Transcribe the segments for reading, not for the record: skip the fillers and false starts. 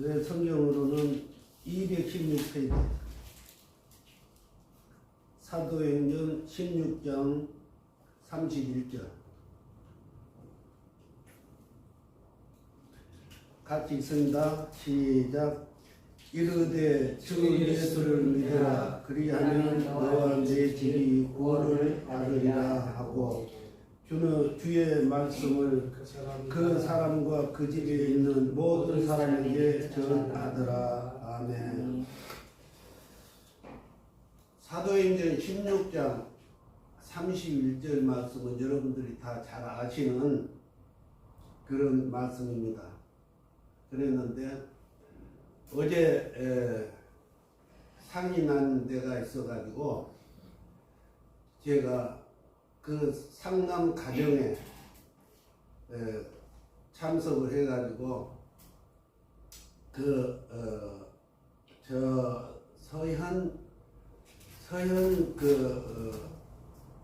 성경으로는 216페이지 사도행전 16장 31절 같이 읽습니다. 시작. 이르되 주 예수를 믿으라 그리하면 너와 네 집이 구원을 받으리라 하고 주의 말씀을 그 사람과 그 집에 있는 모든 사람에게 전하더라. 아멘. 사도행전 16장 31절 말씀은 여러분들이 다 잘 아시는 그런 말씀입니다. 그랬는데 어제 상이 난 데가 있어가지고 제가 그 상남 가정에 참석을 해가지고 저 서현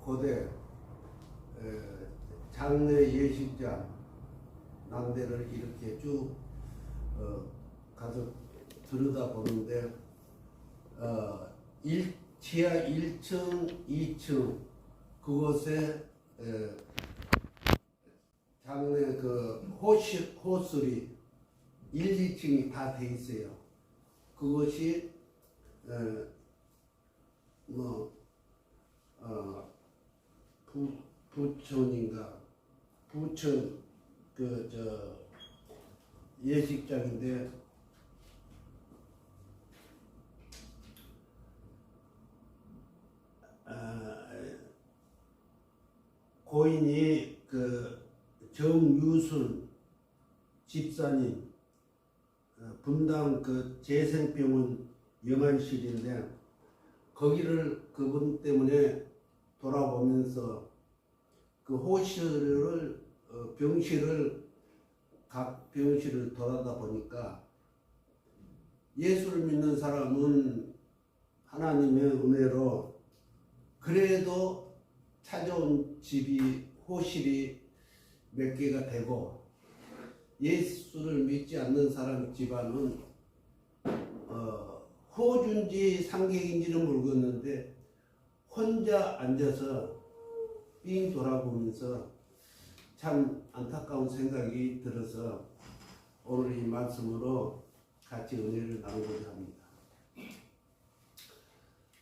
고대 장례 예식장 남대를 이렇게 쭉 가서 들여다 보는데 지하 1층, 2층 그곳에 장례 호술이 1, 2층이 다 돼 있어요. 그것이 부천인가 부천 예식장인데 고인이 정유순 집사님 분당 재생병원 영안실인데 거기를 그분 때문에 돌아보면서 그 호실을 각 병실을 돌아다 보니까 예수를 믿는 사람은 하나님의 은혜로 그래도 찾아온 집이 호실이 몇 개가 되고 예수를 믿지 않는 사람 집안은 호주인지 상객인지는 모르겠는데 혼자 앉아서 삥 돌아보면서 참 안타까운 생각이 들어서 오늘 이 말씀으로 같이 은혜를 나누고자 합니다.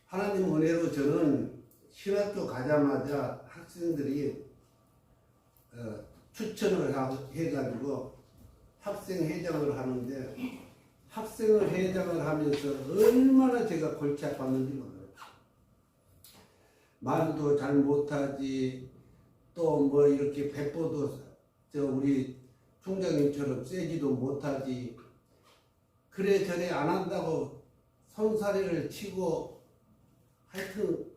하나님 은혜로 저는 신학교 가자마자 학생들이 추천을 해가지고 학생회장을 하는데 학생회장을 하면서 얼마나 제가 골치 아팠는지 몰라요. 말도 잘 못하지 또 뭐 이렇게 배포도 우리 총장님처럼 세지도 못하지 그래 저래 안 한다고 손사래를 치고 하여튼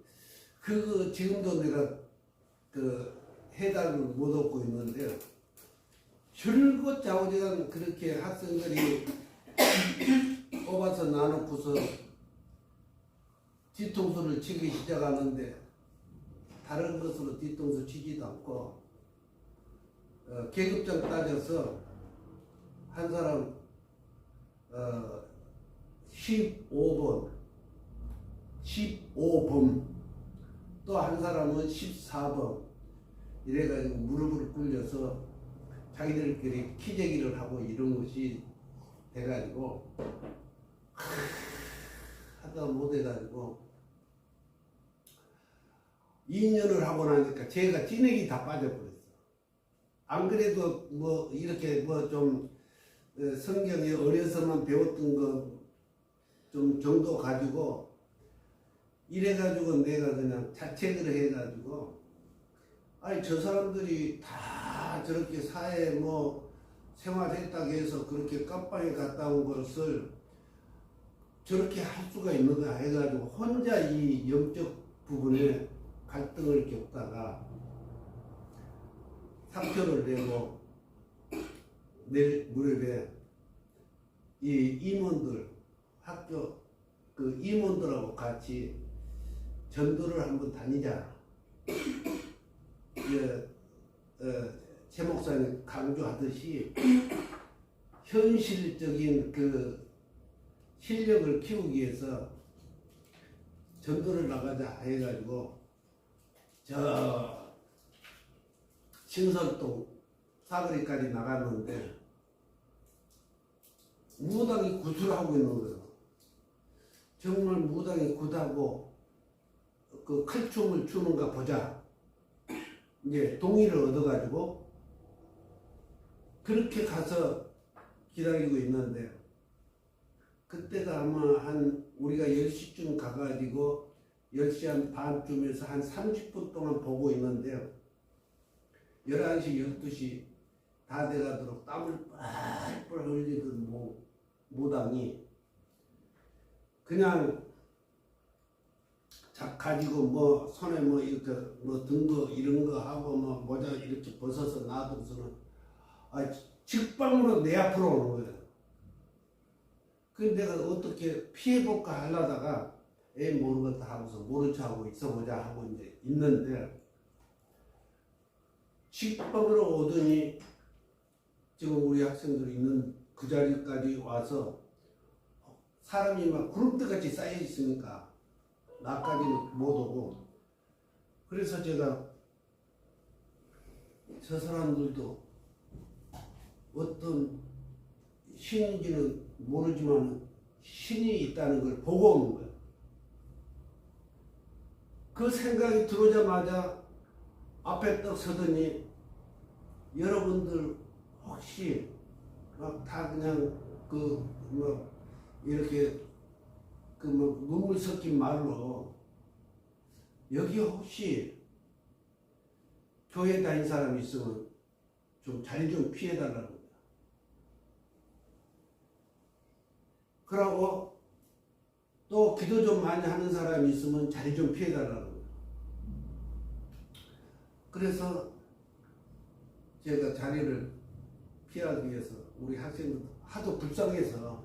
지금도 내가 해답을 못 얻고 있는데 줄곧 좌우지간 그렇게 학생들이 뽑아서 나놓고서 뒤통수를 치기 시작하는데 다른 것으로 뒤통수 치지도 않고 계급장 따져서 한 사람 15번 또 한 사람은 14번 이래가지고 무릎을 꿇려서 자기들끼리 키재기를 하고 이런 것이 돼가지고 하다 못해가지고 2년을 하고 나니까 제가 찐액이 다 빠져버렸어. 안 그래도 뭐 이렇게 좀 성경에 어려서만 배웠던 거 좀 정도 가지고 이래가지고 내가 그냥 자책을 해가지고 아니 저 사람들이 다 저렇게 사회에 생활했다고 해서 그렇게 깜빵에 갔다 온 것을 저렇게 할 수가 있는가 해가지고 혼자 이 영적 부분에 갈등을 겪다가 상처를 내고 내 무릎에 이 임원들 학교 임원들하고 같이 전도를 한번 다니자. 최 목사님 강조하듯이 현실적인 그 실력을 키우기 위해서 전도를 나가자 해가지고 저 신설동 사거리까지 나갔는데 무당이 굿을 하고 있는 거예요. 정말 무당이 굿하고 그 칼춤을 추는가 보자. 이제 동의를 얻어가지고 그렇게 가서 기다리고 있는데 그때가 아마 한 우리가 10시쯤 가가지고 10시 한 반쯤에서 한 30분 동안 보고 있는데요. 11시, 12시 다 돼가도록 땀을 뻘뻘 흘리던 무당이 그냥 가지고 뭐 손에 뭐 이렇게 뭐 등거 이런 거 하고 뭐 모자 이렇게 벗어서 놔두고서는 직방으로 내 앞으로 오는 거예요. 그 내가 어떻게 피해볼까 하려다가 모르겠다 하고서 모른 척하고 있어보자 하고 이제 있는데 직방으로 오더니 지금 우리 학생들이 있는 그 자리까지 와서 사람이 막 구름대같이 쌓여 있으니까 나까지는 못 오고 그래서 제가 저 사람들도 어떤 신인지는 모르지만 신이 있다는 걸 보고 오는 거예요. 그 생각이 들어오자마자 앞에 떡 서더니 여러분들 혹시 막 다 그냥 그 뭐 이렇게 그 뭐 눈물 섞인 말로 여기 혹시 교회 다닌 사람이 있으면 좀 자리 좀 피해달라는 거야. 그러고 또 기도 좀 많이 하는 사람이 있으면 자리 좀 피해달라는 거야. 그래서 제가 자리를 피하기 위해서 우리 학생들 하도 불쌍해서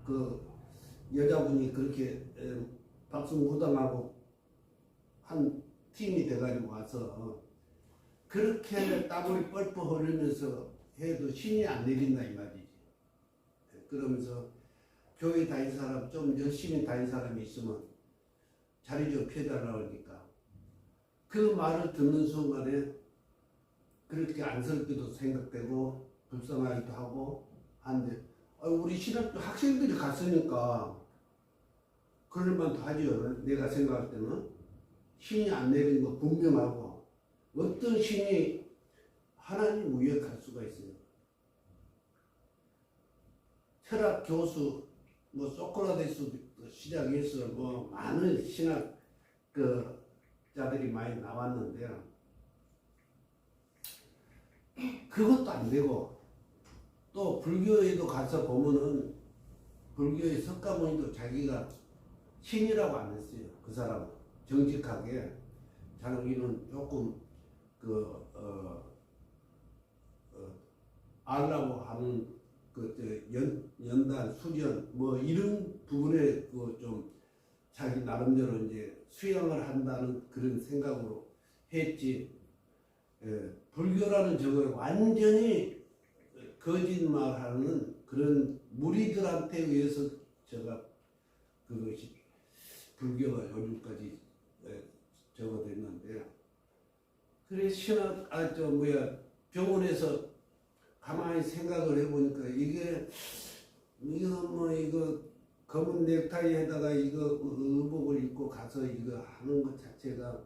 그 여자분이 그렇게 박수 무당하고 한 팀이 돼가지고 와서 그렇게 땀을 뻘뻘 흘리면서 해도 신이 안 내린다 이 말이지. 그러면서 교회 다닌 사람 좀 열심히 다닌 사람이 있으면 자리 좀 피해달라고 하니까 그 말을 듣는 순간에 그렇게 안쓰럽게도 생각되고 불쌍하기도 하고 한데 우리 신학교 학생들이 갔으니까 그럴만도 하죠. 내가 생각할 때는 신이 안 내리는 거 분명하고 어떤 신이 하나님 위에 갈 수가 있어요. 철학 교수 뭐 소크라테스부터 시작해서 뭐 많은 신학 그 자들이 많이 나왔는데요. 그것도 안 되고 또 불교에도 가서 보면은 불교의 석가모니도 자기가 신이라고 안 했어요. 그 사람은 정직하게 자기는 조금 알라고 하는 연단 수련 뭐 이런 부분에 좀 자기 나름대로 이제 수양을 한다는 그런 생각으로 했지. 불교라는 저걸 완전히 거짓말하는 그런 무리들한테 의해서 제가 그것이 불교가 요즘까지 적어됐는데 그래 신학 병원에서 가만히 생각을 해보니까 이거 검은 넥타이에다가 이거 의복을 입고 가서 이거 하는 것 자체가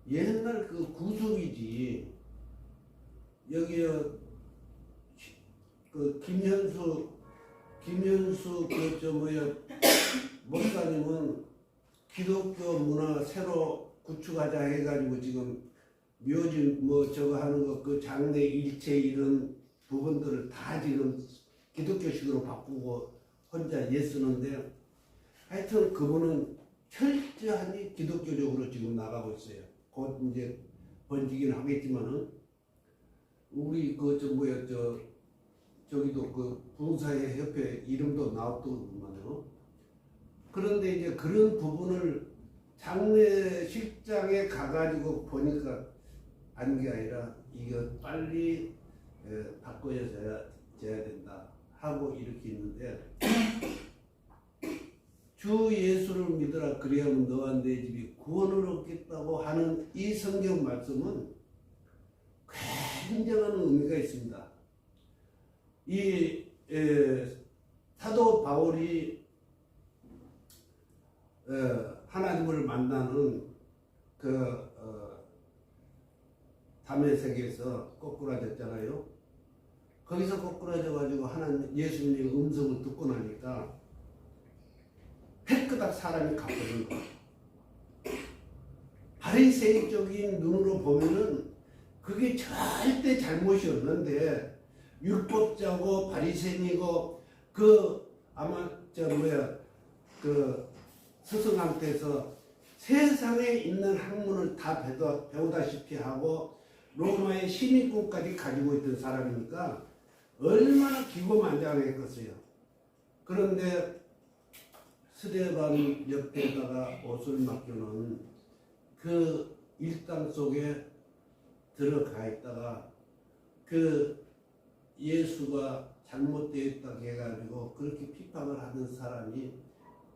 옛날 그 구속이지. 여기요 그 김현수 목사님은 기독교 문화 새로 구축하자 해가지고 지금 묘지 뭐 저거 하는 거 그 장례 일체 이런 부분들을 다 지금 기독교식으로 바꾸고 혼자 애쓰는데 하여튼 그분은 철저하게 기독교적으로 지금 나가고 있어요. 곧 이제 번지긴 하겠지만은 우리 저기도 그 부흥사회 협회 이름도 나왔더만요. 그런데 이제 그런 부분을 장례식장에 가가지고 보니까 아닌 게 아니라 이거 빨리 바꿔줘야 된다 하고 이렇게 있는데 주 예수를 믿으라 그리하면 너와 내 집이 구원을 얻겠다고 하는 이 성경 말씀은 굉장한 의미가 있습니다. 이 사도 바울이 하나님을 만나는 그 다메섹에서 거꾸라졌잖아요. 거기서 거꾸라져 가지고 하나님 예수님의 음성을 듣고 나니까 헷그닥 사람이 갚아진 거예요. 바리새인적인 눈으로 보면은 그게 절대 잘못이었는데 율법자고 바리새인이고 그 아마 그 스승한테서 세상에 있는 학문을 다 배우다시피 하고 로마의 시민권까지 가지고 있던 사람이니까 얼마나 기고만장했겠어요. 그런데 스데반 옆에다가 옷을 맡겨놓은 그 일당 속에 들어가 있다가 그 예수가 잘못되었다고 해가지고 그렇게 비판을 하는 사람이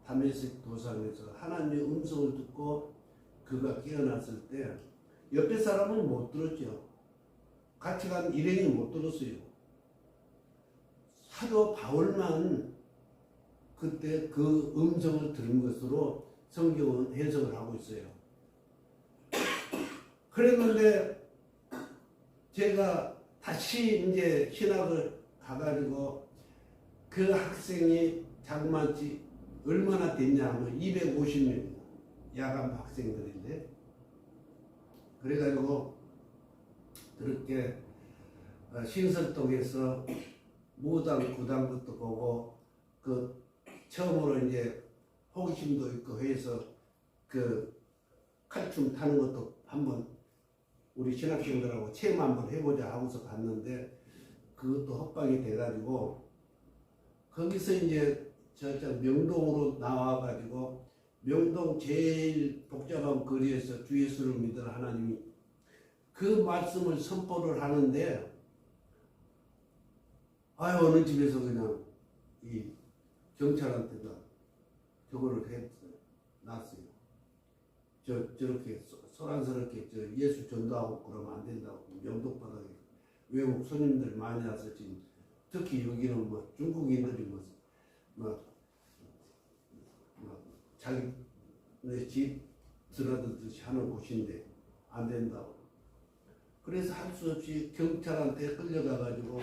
다메섹 도상에서 하나님의 음성을 듣고 그가 깨어났을 때 옆에 사람은 못 들었죠. 같이 간 일행이 못 들었어요. 사도 바울만 그때 그 음성을 들은 것으로 성경은 해석을 하고 있어요. 그랬는데 제가 다시 이제 신학을 가가지고 그 학생이 장만치 얼마나 됐냐 하면 250명 야간 학생들인데 그래가지고 그렇게 신설동에서 무당 구당부터 보고 그 처음으로 이제 호기심도 있고 해서 그 칼춤 타는 것도 한번 우리 신학생들하고 체험 한번 해보자 하고서 갔는데 그것도 헛방이 돼가지고 거기서 이제 저쪽 명동으로 나와가지고 명동 제일 복잡한 거리에서 주 예수를 믿으라 하나님이 그 말씀을 선포를 하는데 아유 어느 집에서 그냥 이 경찰한테가 저거를 했어요. 놨어요. 저렇게 소란스럽게 예수 전도하고 그러면 안 된다고 명동바닥에 외국 손님들 많이 와서 지금 특히 여기는 뭐 중국인들이 뭐 자기 집 들어들듯이 하는 곳인데 안 된다고. 그래서 할 수 없이 경찰한테 끌려가가지고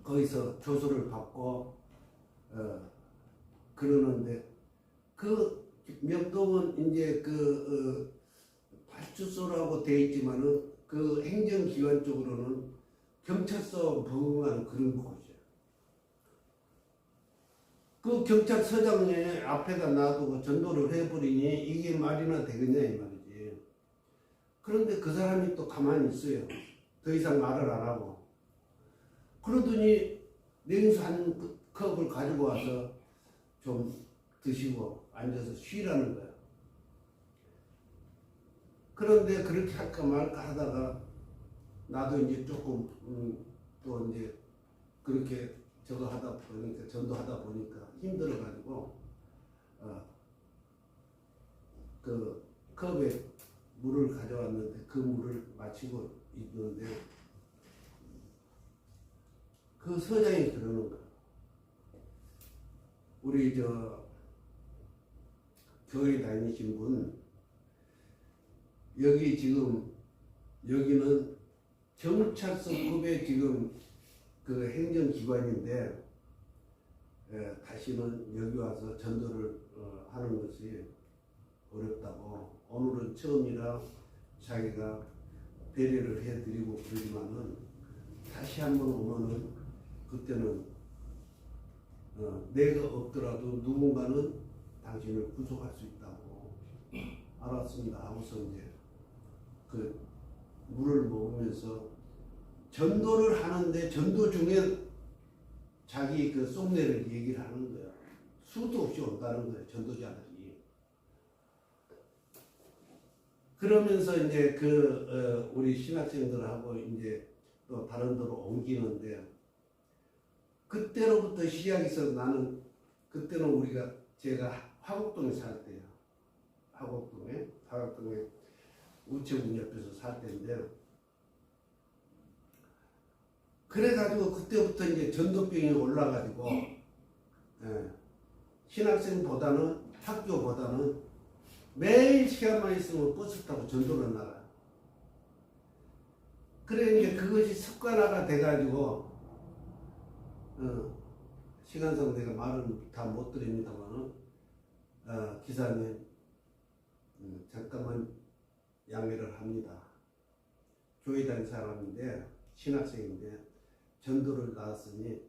거기서 조서를 받고 그러는데 그 명동은 이제 발주소라고 되어 있지만은 그 행정기관 쪽으로는 경찰서 부응하는 그런 곳이에요. 그 경찰서장의 앞에다 놔두고 전도를 해버리니 이게 말이나 되겠냐 이 말이지. 그런데 그 사람이 또 가만히 있어요. 더 이상 말을 안 하고. 그러더니 냉수 한 컵을 가지고 와서 좀 드시고 앉아서 쉬라는 거야. 그런데 그렇게 할까 말까 하다가 나도 이제 조금 또 이제 그렇게 저거 하다 보니까 전도하다 보니까 힘들어가지고 그 컵에 물을 가져왔는데 그 물을 마시고 있는데 그 서장이 그러는 거야. 우리 교회 다니신 분 여기 지금 여기는 경찰서급의 지금 그 행정기관인데 다시는 여기 와서 전도를 하는 것이 어렵다고. 오늘은 처음이라 자기가 배려를 해드리고 그러지만은 다시 한번 오면은 그때는 내가 없더라도 누군가는 당신을 구속할 수 있다고. 알았습니다 하고서 이제 그 물을 먹으면서 전도를 하는데 전도 중에 자기 그 속내를 얘기를 하는 거야. 수도 없이 온다는 거야 전도자들이. 그러면서 이제 우리 신학생들하고 이제 또 다른 데로 옮기는데 그때로부터 시작해서 나는 그때는 제가 화곡동에 살 때요. 화곡동에 우체국 옆에서 살 때인데 그래가지고 그때부터 이제 전도병이 올라가지고 신학생보다는 학교보다는 매일 시간만 있으면 버스 타고 전도를 나가요. 그래 이제 그것이 습관화가 돼가지고 시간상 내가 말은 다 못 드립니다만은 기사님 잠깐만 양해를 합니다. 교회 다닌 사람인데 신학생인데 전도를 나왔으니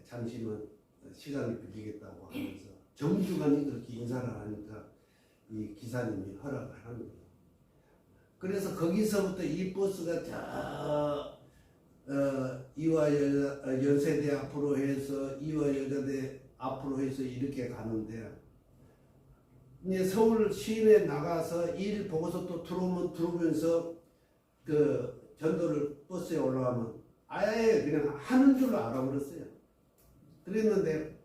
잠시만 시간을 빌리겠다고 하면서 정주간이 그렇게 인사를 하니까 이 기사님이 허락을 하는 거예요. 그래서 거기서부터 이 버스가 연세대 앞으로 해서 이화여자대 앞으로 해서 이렇게 가는데 이제 서울 시내 나가서 일 보고서 또 들어오면서 그 전도를 버스에 올라가면 아예 그냥 하는 줄로 알아버렸어요. 그랬는데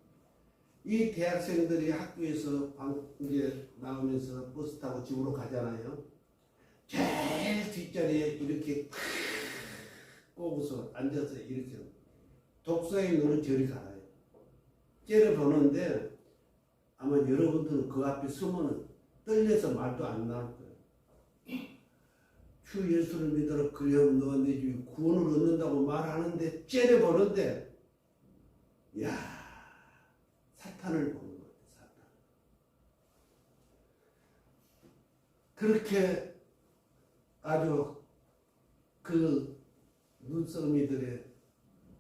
이 대학생들이 학교에서 이제 나오면서 버스 타고 집으로 가잖아요. 제일 뒷자리에 이렇게 꼬고서 앉아서 이렇게 독서에 눈을 저리 가요. 째려보는데 아마 여러분들은 그 앞에 서면은 떨려서 말도 안 나올 거예요. 주 예수를 믿어라 그리하면 너와 내 집이 구원을 얻는다고 말하는데 째려보는데 야 사탄을 보는 거예요. 사탄. 그렇게 아주 그 눈썰미들에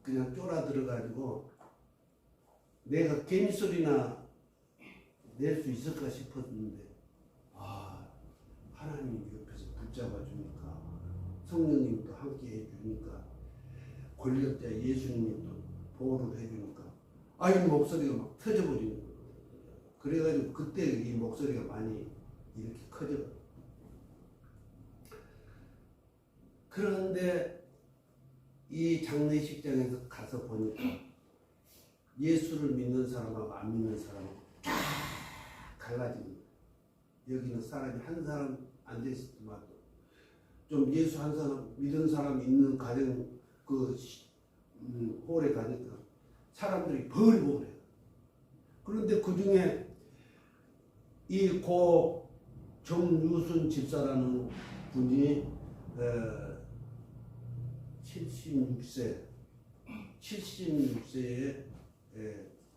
그냥 쫄아들어가지고 내가 개미소리나 낼 수 있을까 싶었는데 하나님이 옆에서 붙잡아주니까 성령님도 함께 해주니까 권력자 예수님이 또 보호를 해주니까 이 목소리가 막 터져버리는 거예요. 그래가지고 그때 이 목소리가 많이 이렇게 커져요. 그런데 이 장례식장에서 가서 보니까 예수를 믿는 사람하고 안 믿는 사람하고 쫙 갈라집니다. 여기는 사람이 한 사람 앉아있을 때마다 좀 예수 한 사람 믿은 사람 있는 가정 그 홀에 가니까 사람들이 벌벌해요. 그런데 그 중에 이 고 정유순 집사라는 분이 76세에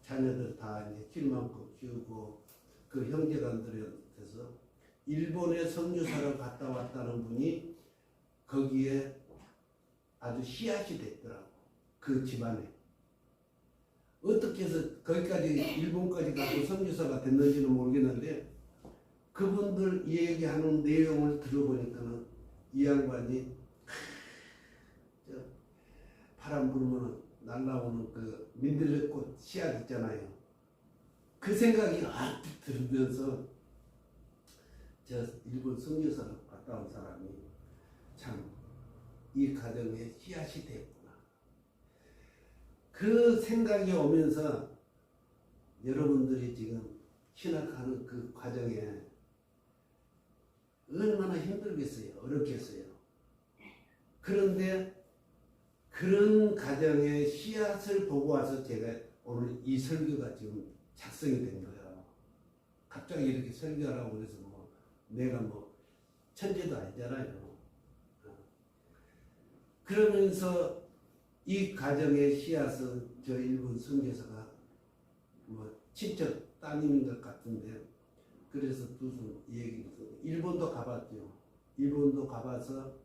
자녀들 다 이제 길만큼 키우고 그 형제간들한테서 일본에 선교사를 갔다 왔다는 분이 거기에 아주 씨앗이 됐더라고. 그 집안에. 어떻게 해서 거기까지 일본까지 가서 선교사가 됐는지는 모르겠는데 그분들 얘기하는 내용을 들어보니까는 이 양반이 바람 불면 날라오는 그 민들레꽃 씨앗 있잖아요. 그 생각이 아득 들으면서 저 일본 선교사를 갔다 온 사람이 참 이 가정에 씨앗이 됐구나. 그 생각이 오면서 여러분들이 지금 신학하는 그 과정에 얼마나 힘들겠어요. 어렵겠어요. 그런데 그런 가정의 씨앗을 보고 와서 제가 오늘 이 설교가 지금 작성이 된 거예요. 갑자기 이렇게 설교하라고 그래서 내가 천재도 아니잖아요. 그러면서 이 가정의 씨앗은 저 일본 선교사가 친척 따님인 것 같은데 그래서 무슨 얘기를 일본도 가봤죠. 일본도 가봐서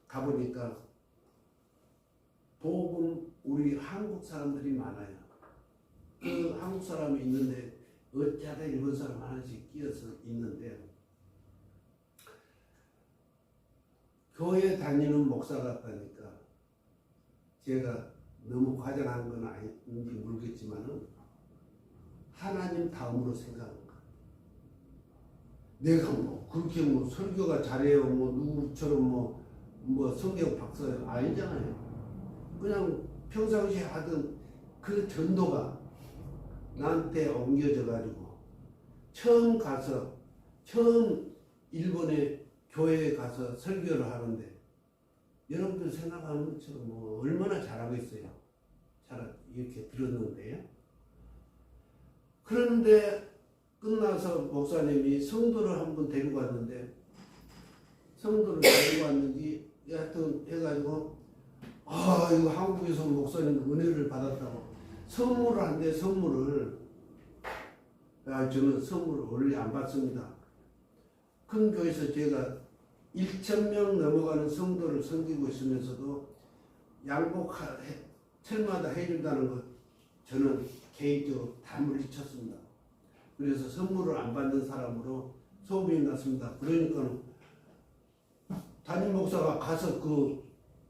가보니까 복음 우리 한국 사람들이 많아요. 그 한국 사람이 있는데 어쩌다 일본 사람 하나씩 끼어서 있는데 교회 다니는 목사 같다니까 제가 너무 과장한 건 아닌지 모르겠지만은 하나님 다음으로 생각하는 거. 내가 그렇게 설교가 잘해요 누구처럼 성경 박사 아니잖아요. 그냥 평상시에 하던 그 전도가 나한테 옮겨져 가지고 처음 일본에 교회에 가서 설교를 하는데 여러분들 생각하는 것처럼 뭐 얼마나 잘하고 있어요. 잘 이렇게 들었는데요. 그런데 끝나서 목사님이 성도를 한번 데리고 왔는데 성도를 데리고 왔는지 하여튼 해가지고 이거 한국에서 목사님 은혜를 받았다고 선물을 한대. 선물을 저는 선물을 원래 안 받습니다. 큰 교회에서 제가 1,000명 넘어가는 성도를 섬기고 있으면서도 양복 철마다 해준다는 것 저는 개인적으로 다 물리쳤습니다. 그래서 선물을 안 받는 사람으로 소문이 났습니다. 그러니까 담임 목사가 가서 그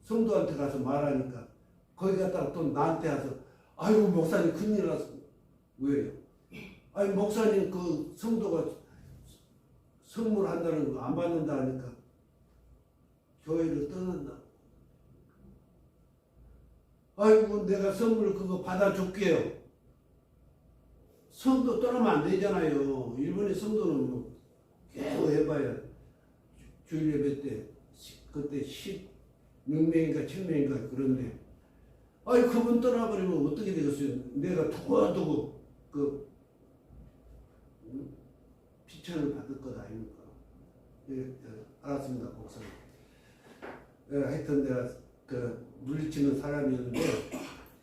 성도한테 가서 말하니까 거기 갔다가 또 나한테 와서 아이고 목사님 큰일 났습니다. 왜요? 아니 목사님 그 성도가 선물한다는 거 안 받는다 하니까 교회를 떠난다. 아이고 내가 선물 그거 받아줄게요. 성도 떠나면 안 되잖아요. 일본의 성도는 뭐 계속 해봐야 주일 예배 때 그때 16명인가 7명인가 그런데 아이 그분 떠나버리면 어떻게 되겠어요? 내가 두고두고 그 피천을 받을 것 아닙니까? 예, 알았습니다, 목사님. 하여튼 내가 그 물리치는 사람이었는데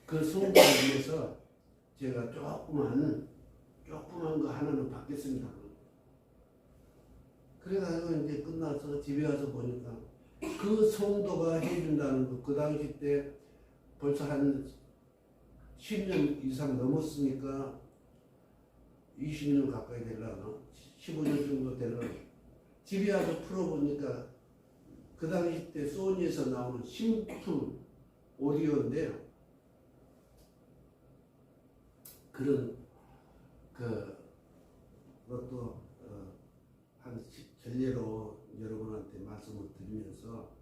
그 성도를 위해서 제가 조그만 거 하나는 받겠습니다. 그래가지고 이제 끝나서 집에 와서 보니까 그 성도가 해준다는 거 그 당시 때 벌써 한 10년 이상 넘었으니까 20년 가까이 되려나 15년 정도 되려나 집에 와서 풀어보니까 그 당시 때 소니에서 나오는 신품 오디오인데요. 그런 그것도 한 전례로 여러분한테 말씀을 드리면서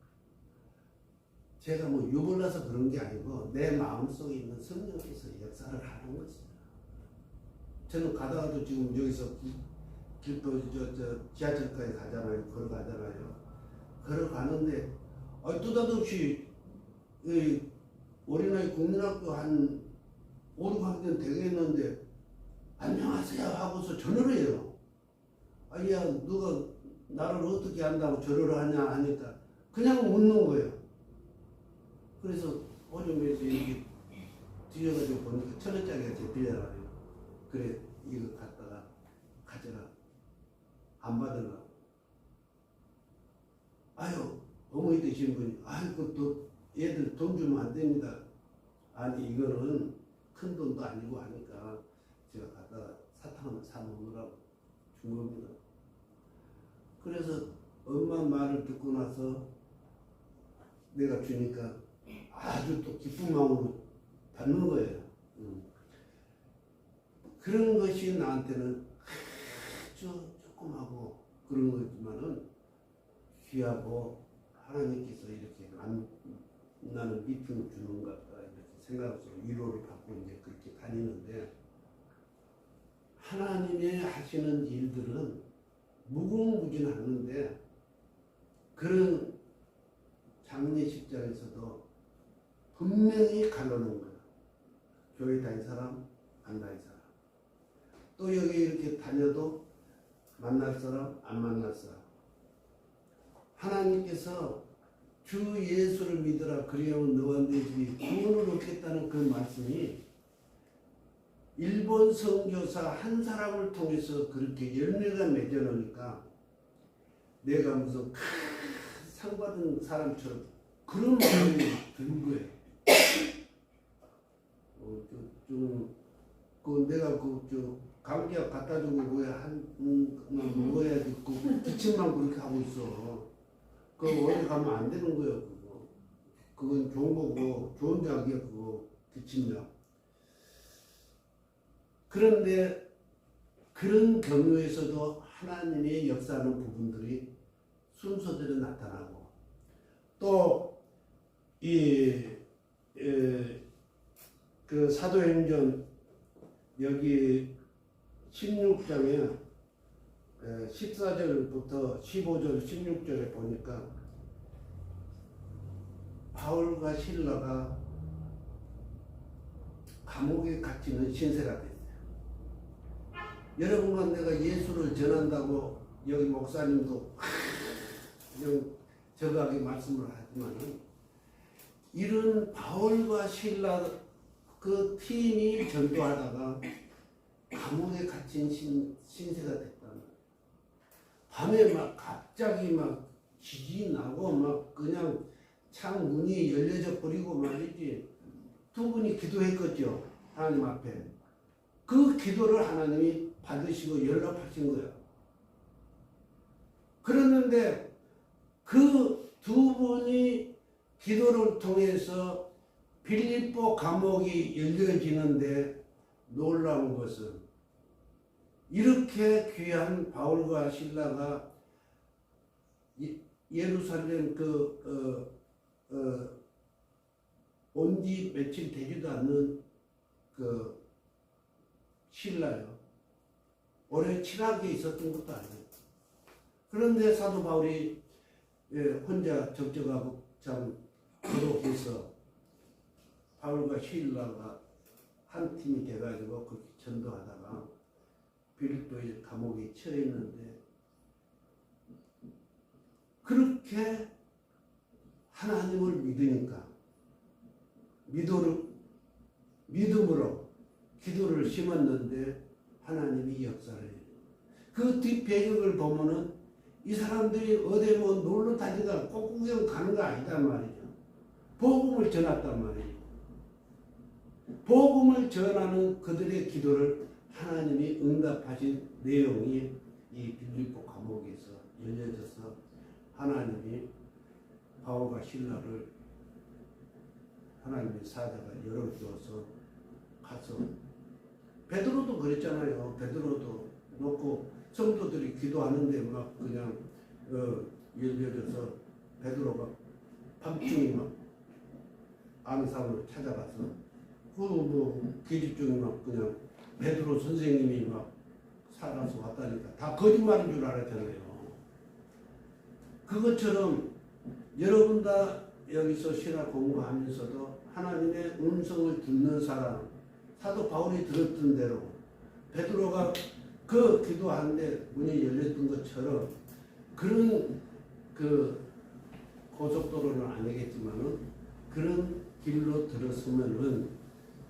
제가 뭐 유불나서 그런 게 아니고 내 마음속에 있는 성령께서 역사를 하는 것입니다. 저는 가다가도 지금 여기서 길도 지하철까지 가잖아요. 걸어가잖아요. 걸어가는데 느닷없이 어린아이 국민학교 한 5, 6학년 되겠는데 안녕하세요 하고서 전화를 해요. 야 너가 나를 어떻게 안다고 전화를 하냐 하니까 그냥 묻는 거예요. 그래서 오줌에서 이렇게 뒤져가지고 보니까 1,000원짜리가 제 빌려가지고 그래 이거 갖다가 가져라 안 받으려고. 아유 어머니 되신 분이 아이고 또 얘들 돈 주면 안 됩니다. 아니 이거는 큰 돈도 아니고 하니까 제가 갖다가 사탕을 사 먹으라고 준 겁니다. 그래서 엄마 말을 듣고 나서 내가 주니까 아주 또 기쁜 마음으로 받는 거예요. 그런 것이 나한테는 아주 조그마하고 그런 거지만은 귀하고 하나님께서 이렇게 나는 밑을 주는 것 같다 이렇게 생각해서 위로를 받고 이제 그렇게 다니는데 하나님의 하시는 일들은 무궁무진하는데 그런 장례식장에서도 분명히 갈라놓은 거야. 교회 다닌 사람, 안 다닌 사람. 또 여기 이렇게 다녀도 만날 사람, 안 만날 사람. 하나님께서 주 예수를 믿으라 그리하면 너와 내 집이 구원을 얻겠다는 그 말씀이 일본 선교사 한 사람을 통해서 그렇게 열매가 맺어놓으니까 내가 무슨 큰 상 받은 사람처럼 그런 마음이 든 거예요. 내가 감기약 갖다 주고 왜 먹어야지 그 기침만 그렇게 하고 있어. 그거 어디 가면 안 되는 거예요. 그건 좋은 거고 좋은 약이야 그거 기침약. 그런데 그런 경우에서도 하나님의 역사하는 부분들이 순서대로 나타나고 또 그 사도행전 여기 16장에 14절부터 15절 16절에 보니까 바울과 실라가 감옥에 갇히는 신세가 됐어요. 여러분과 내가 예수를 전한다고 여기 목사님도 저하게 말씀을 하지만은 이런 바울과 실라 그 팀이 전도하다가 감옥에 갇힌 신세가 됐다는 거예요. 밤에 막 갑자기 막 지진이 나고 막 그냥 창 문이 열려져 버리고 말이지. 두 분이 기도했겠죠. 하나님 앞에. 그 기도를 하나님이 받으시고 연락하신 거예요. 그랬는데 그 두 분이 기도를 통해서 빌립보 감옥이 열려지는데 놀라운 것은 이렇게 귀한 바울과 실라가 예루살렘 온 지 며칠 되지도 않는 그 신라요. 오래 친하게 있었던 것도 아니에요. 그런데 사도 바울이 혼자 적적하고 참 고독해서 바울과 실라가 한 팀이 돼가지고 그렇게 전도하다가 빌립보의 감옥에 처했는데 그렇게 하나님을 믿으니까 믿음으로 기도를 심었는데 하나님이 역사를 해요. 그 뒷배경을 보면은 이 사람들이 어디 뭐 놀러 다니다가 꽃구경 가는 거 아니단 말이죠. 복음을 전했단 말이죠. 복음을 전하는 그들의 기도를 하나님이 응답하신 내용이 이 빌립보 감옥에서 열려져서 하나님이 바울과 실라를 하나님의 사자가 열어주어서 가서 베드로도 그랬잖아요. 베드로도 놓고 성도들이 기도하는데 막 그냥 열려져서 베드로가 밤중에 막 앙상으로 찾아가서 그 계집 중에 막 그냥 베드로 선생님이 막 살아서 왔다니까 다 거짓말인 줄 알았잖아요. 그것처럼 여러분 다 여기서 신학 공부하면서도 하나님의 음성을 듣는 사람, 사도 바울이 들었던 대로 베드로가 그 기도하는데 문이 열렸던 것처럼 그런 그 고속도로는 아니겠지만은 그런 길로 들었으면은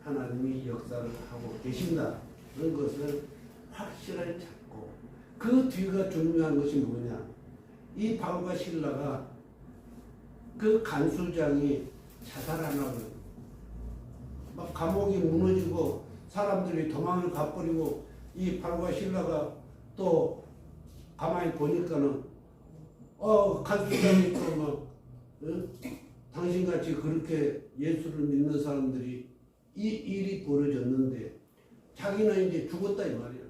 하나님이 역사를 하고 계신다. 그런 것을 확실하게 찾고 그 뒤가 중요한 것이 뭐냐. 이 바울과 실라가 그 간수장이 자살하려고 막 감옥이 무너지고 사람들이 도망을 가버리고 이 바울과 실라가 또 가만히 보니까는 간수장이 또 막 당신같이 그렇게 예수를 믿는 사람들이 이 일이 벌어졌는데 자기는 이제 죽었다 이 말이야.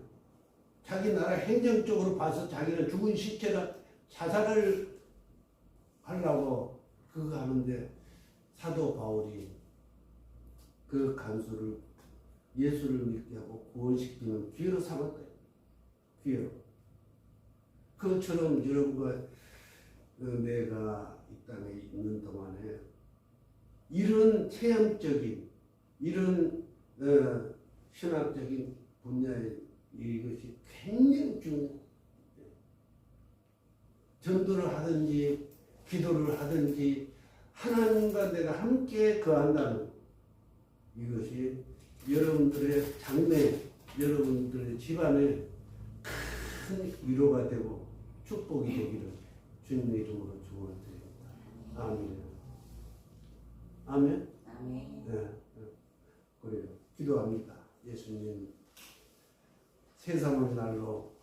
자기 나라 행정적으로 봐서 자기는 죽은 시체라 자살을 하려고 그거 하는데 사도 바울이 그 간수를 예수를 믿게 하고 구원시키는 기회로 삼았다. 기회로. 그것처럼 여러분과 내가 이 땅에 있는 동안에 이런 체험적인 이런 신학적인 분야의 이것이 굉장히 중요해요. 전도를 하든지 기도를 하든지 하나님과 내가 함께 거한다는 이것이 여러분들의 장래, 여러분들의 집안에 큰 위로가 되고 축복이 되기를 주님의 이름으로 축원드립니다. 아멘. 아멘. 아멘. 네, 그래요. 기도합니다. 예수님 세상의 날로